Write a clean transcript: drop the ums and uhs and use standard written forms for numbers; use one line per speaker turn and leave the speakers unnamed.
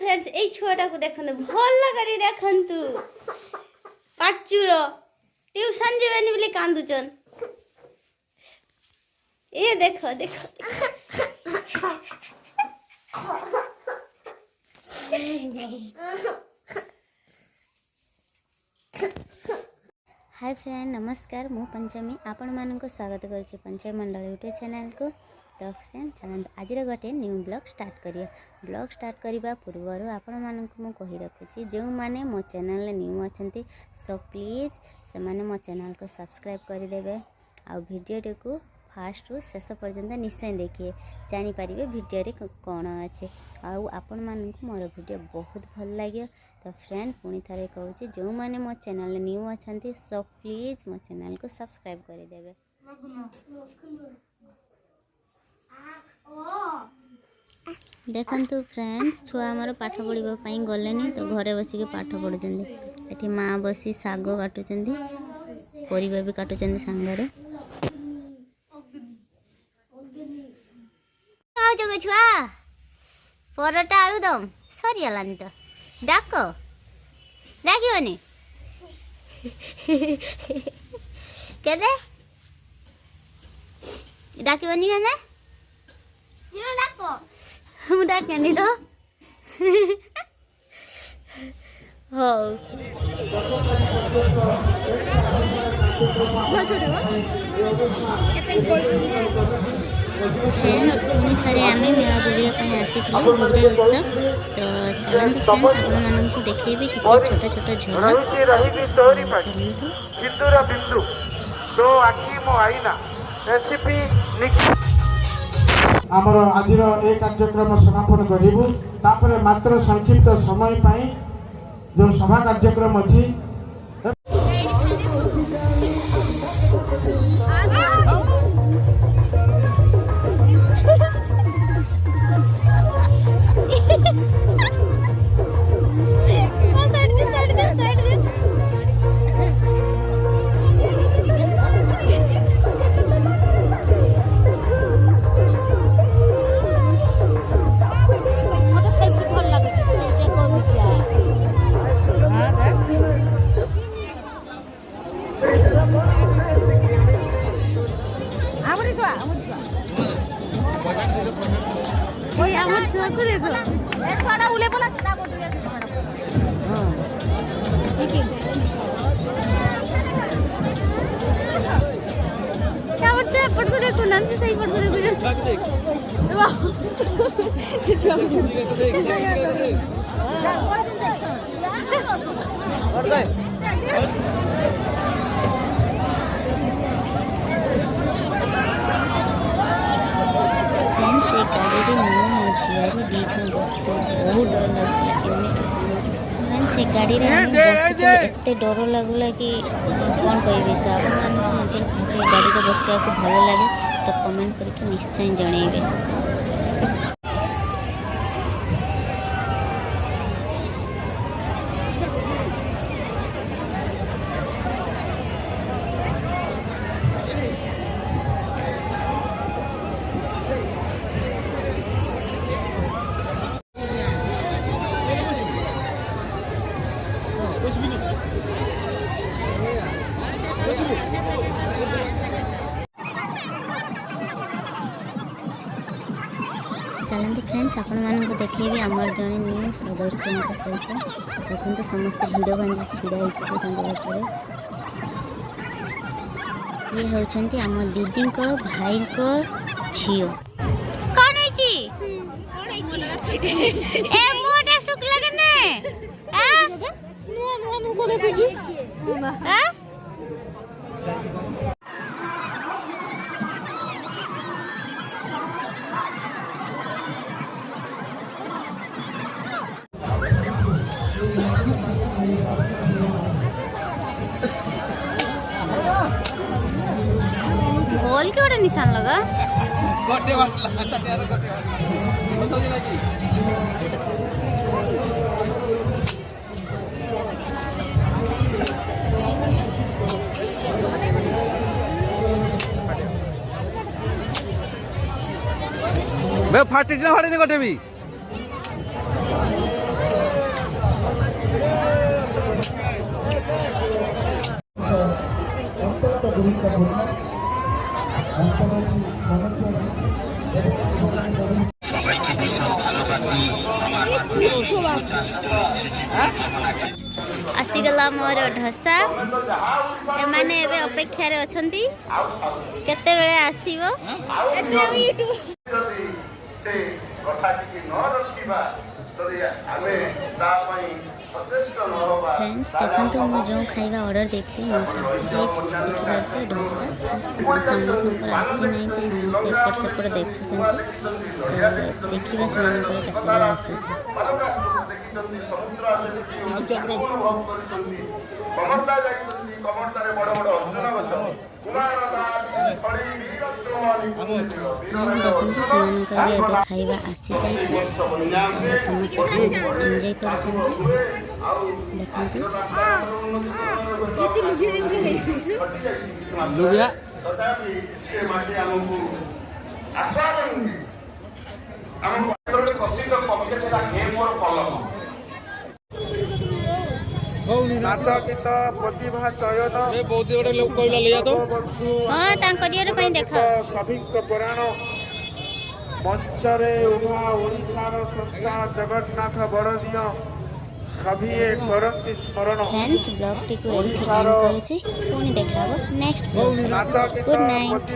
Friends ए छुआटा को देखन भल करी देखन तू पाचुर ट्यूशन जेबेनी बोली कांदुचन ए देखो देखो हाय फ्रेंड नमस्कार मु पंचमी आपण मानक स्वागत करुच्चे पंचमी मंडल यूट्यूब चैनल को। तो फ्रेंड चलते आज गोटे न्यू ब्लॉग स्टार्ट करिए। ब्लॉग स्टार्ट करने पूर्वर आपण मानक मु कहि रखुची जो माने मो चैनल न्यू अच्छा सो प्लीज से माने मो चैनल को सब्सक्राइब करदेवे आ वीडियो को फास्ट रु शेष पर्यंत निश्चय देखिए जानीपारे वीडियो कौन अच्छे आपण मानक मोर वीडियो बहुत भल लगे। तो फ्रेंड पुणी थे कहूँ जो मैंने मो चैनल न्यू अच्छा सो प्लीज मो चैनल को सब्सक्राइब करदेवे। देखंतु फ्रेंड्स छुआ आमर पाठ पढ़ाई गलेनी तो घरे बसिक पाठ पढ़ुंट। ये माँ बसी शाग काटुंट परिवा भी काटुंट सांगरे छुआ परोटा आलुदम सरीगलानी तो डाक डाकनी केदे डाकनी ना मु डाकेनी तो हो फ्रेंड्स पुणी थे आम मेला बुलाई आसी भोरे उत्सव। तो चलते फ्रेंड्स आपको देखेबी कि छोट छोट
आमर आज ए कार्यक्रम समापन करूँ तापर मात्र संक्षिप्त समय पाई जो सभा कार्यक्रम अच्छी
सही पट को फ्रेंड्स एक गाड़ी में मो झील दी जन बस बहुत डर लगता फ्रेंड्स एक गाड़ी एत डर लगला कि कौन कहबी। तो आप गाड़ी में बसवा को भल लगे तो कमेंट करके निश्चय जनइबे। चलते फ्रेंड्स आपण मानक देखेबी आमर जड़े न्यू सदस्य सहित देखते तो समस्त भिड़ बांधि छिड़ा होकर ये होचंती आम दीदी को भाई को झियो कौन है ए मोटा शुक्ला कने हां नुआ नुआ नु को देखुची हां बॉल के बड़ा निशान लगा गोटे वाला खाता यार गोटे
मैं फाटी ना फाटी गोटे भी
आसीगला मोर ढसा एमाने एबे अपेक्षारे अछंती केते बेले आसीबो फ्रेंड्स देखंतु मु जो खाइबा ऑर्डर देखली मत आसी जाई देखिबार ढसा समस्त नंबर आसी नहीं तो समस्त एपट सेपट देखुचंती तो देखिबा समान को केते बेले आसी देखते सेमानकर भी एबे खाइबा आसी जाइछि समस्त एंजॉय करछन्ति देखंतु
लुबिया
प्रतिभा चयन
बहुत गोटे लोक कहला लिया तो
हां तांकरियर पई देख
सभिक पुराण मंचरे उभा ओडिशार संस्था जगन्नाथ बड़दिय सभी करंती स्मरण
फ्रेंड्स ब्लॉग टी को एंड करूछि पुणी देखाबो नेक्स्ट ब्लॉग गुड नाइट।